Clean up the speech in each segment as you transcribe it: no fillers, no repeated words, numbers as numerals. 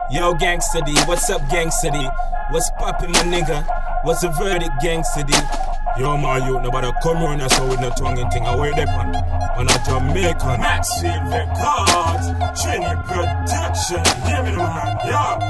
Yo, Gangsta D, what's up, Gangsta D? What's poppin', my nigga? What's the verdict, Gangsta D? Yo, my youth, nobody come here and so with no tongue and thing. I wear that on a Jamaican. MAXWELL records, Trini production. Hear me, man, yeah.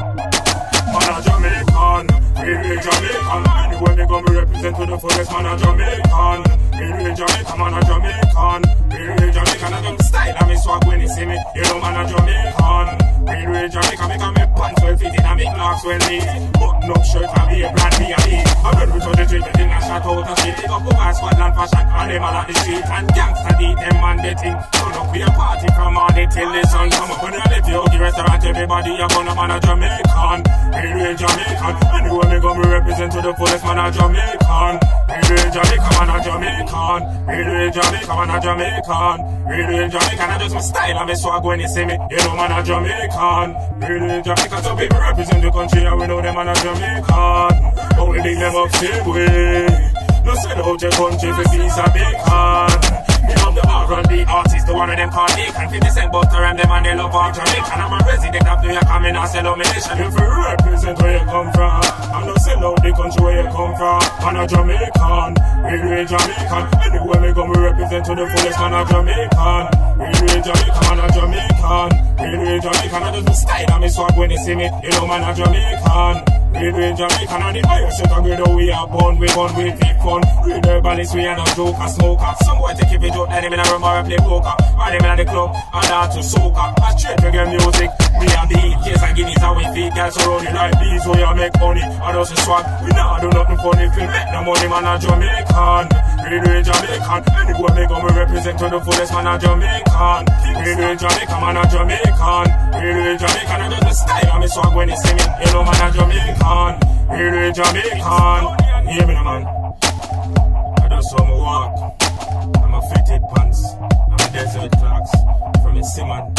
Man a Jamaican, really Jamaican. Anywhere me go, me represent with the fullest. Man a Jamaican, really Jamaican. Man a Jamaican, really Jamaican. I don't style and me swag when you see me. You know, man a Jamaican. Really Jamaican, make a me pants well fitted and make knocks well neat. Button up shirt and be a brand me a me. I run with all the drink, the thing I shot out of shit. Pick up over Scotland fashion and them all at the street. And Gangsta D, them man the thing. Turn up with a party from all day till the sun come up. When you live the Ogie restaurant, everybody a gonna man a Jamaican. Really Jamaican, anywhere me go me represent to the fullest. Man a Jamaican. Really Jamaican, man a Jamaican. Really Jamaican, man a Jamaican. Really Jamaican, I just my style and me swag when you see me. You know man a Jamaican. Really Jamaican, so people represent the country and we know them man a Jamaican. But we dig them up same way. No sell out your country for peace and bacon. We love the R&B artists, the one of them called Bacon. 50 Cent butter and them and they love all Jamaican. I'm a resident of New York, I'm in a sell out my nation. If you represent where you come from, I don't sell out the country where you come from. Man a Jamaican, really Jamaican. Anywhere me go me represent to the fullest. Man a Jamaican, really Jamaican. Man a Jamaican, really Jamaican. I just style and me swag when you see me. You know man a Jamaican. Really Jamaican and the higher shit and grade how we are born. We born with big fun. Real herbalist, we are not joker, smoker. Some boy take a joke, let them in a room or play poker. Or them in the club, and down to soca. I straight to get music, we are the kids and guineas and we feed girls surrounding like bees. So you make money, and also swag. We nah do nothing funny, if we make no money, man a Jamaican. Really Jamaican, anywhere me go me represent to the fullest. Man a Jamaican. Really Jamaican, man a Jamaican. Really Jamaican, I just the style and me swag when you see me. You know man a Jamaican. Really Jamaican. Hear me, man. I do some walk. I'm a fitted pants. I'm a desert clocks. From a Simon.